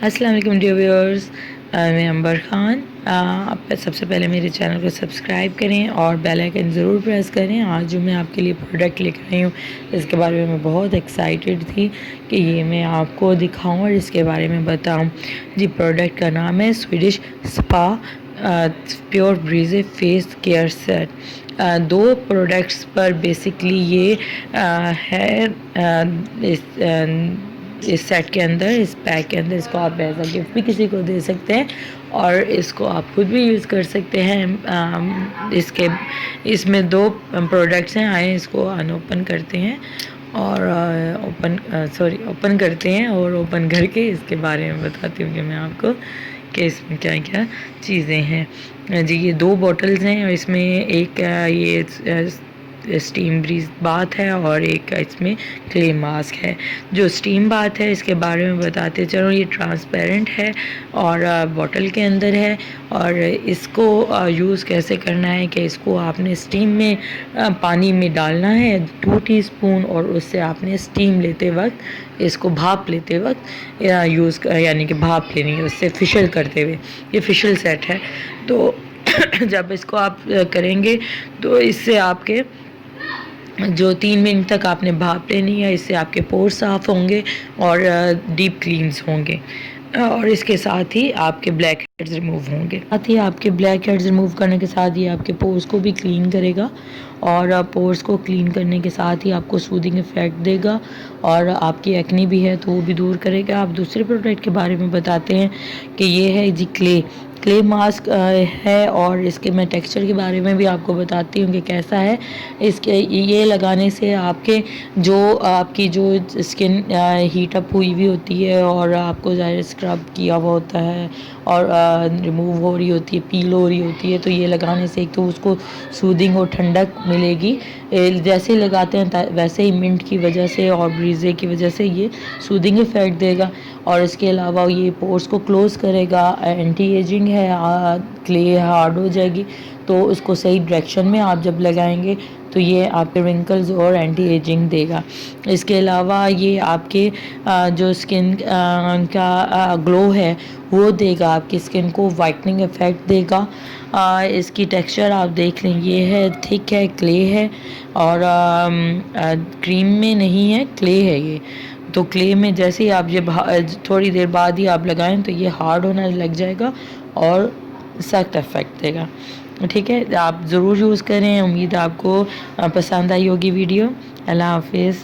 अस्सलाम वालेकुम dear viewers, मैं अंबर ख़ान। आप सबसे पहले मेरे चैनल को सब्सक्राइब करें और बेल आइकन ज़रूर प्रेस करें। आज जो मैं आपके लिए प्रोडक्ट लेकर आई हूँ इसके बारे में मैं बहुत एक्साइटेड थी कि ये मैं आपको दिखाऊं और इसके बारे में बताऊं। जी, प्रोडक्ट का नाम है Swedish spa pure breeze face care set. दो प्रोडक्ट्स पर बेसिकली ये है। इस सेट के अंदर, इस पैक के अंदर इसको आप एज अ गिफ्ट भी किसी को दे सकते हैं और इसको आप खुद भी यूज़ कर सकते हैं। इसमें दो प्रोडक्ट्स हैं। आए इसको अनओपन करते हैं और ओपन करते हैं और ओपन करके इसके बारे में बताती हूँ कि मैं आपको कि इसमें क्या क्या चीज़ें हैं। जी, ये दो बॉटल्स हैं और इसमें एक ये स्टीम ब्रीज बाथ है और एक इसमें क्ले मास्क है। जो स्टीम बाथ है इसके बारे में बताते चलो। ये ट्रांसपेरेंट है और बॉटल के अंदर है और इसको यूज़ कैसे करना है कि इसको आपने स्टीम में पानी में डालना है 2 टीस्पून और उससे आपने स्टीम लेते वक्त इसको भाप लेते वक्त यानी कि भाप लेनी है उससे फिशल करते हुए। ये फिशल सेट है। तो जब इसको आप करेंगे तो इससे आपके जो 3 मिनट तक आपने भाप लेनी है, इससे आपके पोर साफ़ होंगे और डीप क्लीन्स होंगे और इसके साथ ही आपके ब्लैक हेड्स रिमूव होंगे। साथ ही आपके ब्लैक हेड्स रिमूव करने के साथ ही आपके पोर्स को भी क्लीन करेगा और पोर्स को क्लीन करने के साथ ही आपको सूदिंग इफ़ेक्ट देगा और आपकी एक्नी भी है तो वो भी दूर करेगा। आप दूसरे प्रोडक्ट के बारे में बताते हैं कि ये है जी क्ले मास्क है और इसके मैं टेक्सचर के बारे में भी आपको बताती हूँ कि कैसा है। इसके ये लगाने से आपकी जो स्किन हीट अप हुई हुई होती है और आपको ज़ाहिर स्क्रब किया हुआ होता है और रिमूव हो रही होती है, पील हो रही होती है, तो ये लगाने से एक तो उसको सूदिंग और ठंडक मिलेगी। जैसे ही लगाते हैं वैसे ही मिंट की वजह से और ब्रीजे की वजह से ये सूदिंग इफ़ेक्ट देगा और इसके अलावा ये पोर्स को क्लोज़ करेगा। एंटी एजिंग है, क्ले हार्ड हो जाएगी तो उसको सही डायरेक्शन में आप जब लगाएंगे तो ये आपके रिंकल्स और एंटी एजिंग देगा। इसके अलावा ये आपके जो स्किन का ग्लो है वो देगा, आपकी स्किन को वाइटनिंग इफ़ेक्ट देगा। इसकी टेक्सचर आप देख लें, ये है थिक है, क्ले है और क्रीम में नहीं है, क्ले है ये। तो क्ले में जैसे ही आप जब थोड़ी देर बाद ही आप लगाएं तो ये हार्ड होना लग जाएगा और सख्त इफेक्ट देगा। ठीक है, आप ज़रूर यूज़ करें। उम्मीद आपको पसंद आई होगी वीडियो। अल्लाह हाफिज़।